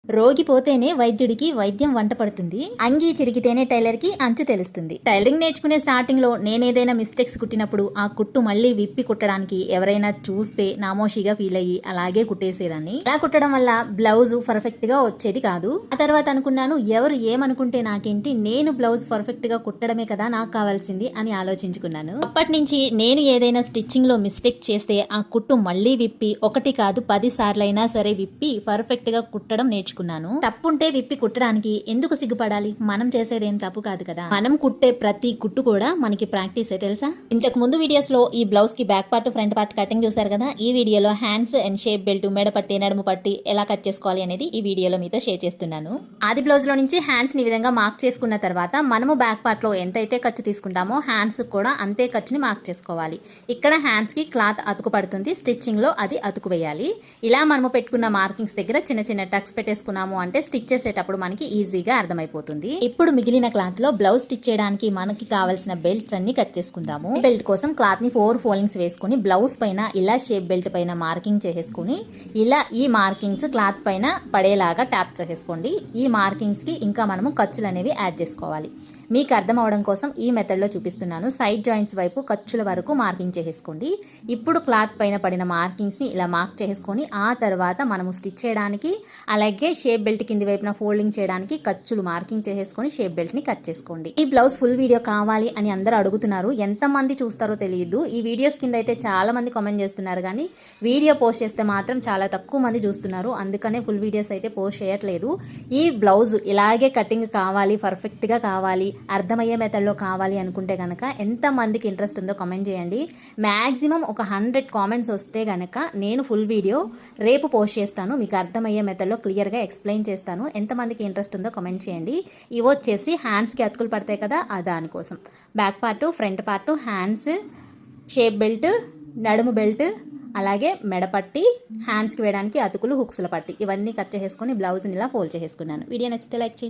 రోగి పోతేనే వైద్యుడికి వైద్యం వంట పడుతుంది. అంగీ చిరిగితేనే టైలర్ కి అంచు తెలుస్తుంది. టైలరింగ్ నేర్చుకునే స్టార్టింగ్ లో నేనేదైనా మిస్టేక్స్ కుట్టినప్పుడు ఆ కుట్టు మళ్ళీ విప్పి కుట్టడానికి ఎవరైనా చూస్తే నామోషిగా ఫీల్ అయ్యి అలాగే కుట్టేసేదాన్ని. అలా కుట్టడం వల్ల బ్లౌజ్ పర్ఫెక్ట్ గా వచ్చేది కాదు. ఆ తర్వాత అనుకున్నాను, ఎవరు ఏమనుకుంటే నాకేంటి, నేను బ్లౌజ్ పర్ఫెక్ట్ గా కుట్టడమే కదా నాకు కావాల్సింది అని ఆలోచించుకున్నాను. అప్పటి నుంచి నేను ఏదైనా స్టిచ్చింగ్ లో మిస్టేక్ చేస్తే ఆ కుట్టు మళ్ళీ విప్పి ఒకటి కాదు 10 సార్లైనా సరే విప్పి పర్ఫెక్ట్ గా కుట్టడం నేర్చుకున్నాను. తప్పుంటే విప్పి కుట్టడానికి ఎందుకు సిగ్గుపడాలి? మనం చేసేదేం తప్పు కాదు కదా. మనం కుట్టే ప్రతి కుట్టు కూడా మనకి ప్రాక్టీసే తెలుసా. ఇంతకు ముందు వీడియోస్ లో ఈ బ్లౌజ్ కి back part front part cutting చూసారు కదా. ఈ వీడియోలో హ్యాండ్స్ అండ్ షేప్ బెల్ట్, మెడ పట్టి, నడుము పట్టి ఎలా కట్ చేసుకోవాలి అనేది ఈ వీడియోలో మీతో షేర్ చేస్తున్నాను. ఆది బ్లౌజ్ లో నుంచి హ్యాండ్స్ ని విధంగా మార్క్ చేసుకున్న తర్వాత మనము బ్యాక్ పార్ట్ లో ఎంతైతే ఖర్చు తీసుకుంటామో హ్యాండ్స్ కూడా అంతే ఖర్చుని మార్క్ చేసుకోవాలి. ఇక్కడ హ్యాండ్స్ కి క్లాత్ అతుకు పడుతుంది, స్టిచ్చింగ్ లో అది అతుకు వేయాలి. ఇలా మనము పెట్టుకున్న మార్కింగ్స్ దగ్గర చిన్న చిన్న టక్స్ పెట్టేసుకున్నాము అంటే స్టిచ్ చేసేటప్పుడు మనకి ఈజీగా అర్థమైపోతుంది. ఇప్పుడు మిగిలిన క్లాత్ లో బ్లౌజ్ స్టిచ్ చేయడానికి మనకి కావాల్సిన బెల్ట్స్ అన్ని కట్ చేసుకుందాము. బెల్ట్ కోసం క్లాత్ ని 4 ఫోల్డింగ్స్ వేసుకుని బ్లౌజ్ పైన ఇలా షేప్ బెల్ట్ పైన మార్కింగ్ చేసేసుకుని ఇలా ఈ మార్కింగ్స్ క్లాత్ పైన పడేలాగా ట్యాప్ చేసేసుకోండి. ఈ మార్కింగ్స్ కి ఇంకా మనము ఖర్చులు అనేవి యాడ్ చేసుకోవాలి. మీకు అర్థం అవడం కోసం ఈ మెథడ్లో చూపిస్తున్నాను. సైడ్ జాయింట్స్ వైపు ఖర్చుల వరకు మార్కింగ్ చేసేసుకోండి. ఇప్పుడు క్లాత్ పైన పడిన మార్కింగ్స్ని ఇలా మార్క్ చేసుకొని ఆ తర్వాత మనము స్టిచ్ చేయడానికి అలాగే షేప్ బెల్ట్ కింది వైపున ఫోల్డింగ్ చేయడానికి ఖర్చులు మార్కింగ్ చేసేసుకొని షేప్ బెల్ట్ని కట్ చేసుకోండి. ఈ బ్లౌజ్ ఫుల్ వీడియో కావాలి అని అందరూ అడుగుతున్నారు. ఎంతమంది చూస్తారో తెలియదు. ఈ వీడియోస్ కింద అయితే చాలా మంది కామెంట్ చేస్తున్నారు, కానీ వీడియో పోస్ట్ చేస్తే మాత్రం చాలా తక్కువ మంది చూస్తున్నారు. అందుకనే ఫుల్ వీడియోస్ అయితే పోస్ట్ చేయట్లేదు. ఈ బ్లౌజ్ ఇలాగే కటింగ్ కావాలి, పర్ఫెక్ట్గా కావాలి, అర్థమయ్యే మెథడ్లో కావాలి అనుకుంటే కనుక ఎంతమందికి ఇంట్రెస్ట్ ఉందో కామెంట్ చేయండి. మ్యాక్సిమం ఒక 100 కామెంట్స్ వస్తే కనుక నేను ఫుల్ వీడియో రేపు పోస్ట్ చేస్తాను. మీకు అర్థమయ్యే మెథడ్లో క్లియర్గా ఎక్స్ప్లెయిన్ చేస్తాను. ఎంతమందికి ఇంట్రెస్ట్ ఉందో కామెంట్ చేయండి. ఇవి వచ్చేసి హ్యాండ్స్కి అతుకులు పడతాయి కదా, దానికోసం back part, front part, hands, shape belt, నడుము బెల్ట్, అలాగే మెడపట్టి, హ్యాండ్స్కి వేయడానికి అతుకులు, హుక్స్ల పట్టి, ఇవన్నీ కట్ చేసుకొని బ్లౌజ్ని ఇలా ఫోల్డ్ చేసుకున్నాను. వీడియో నచ్చితే లైక్ చేయండి.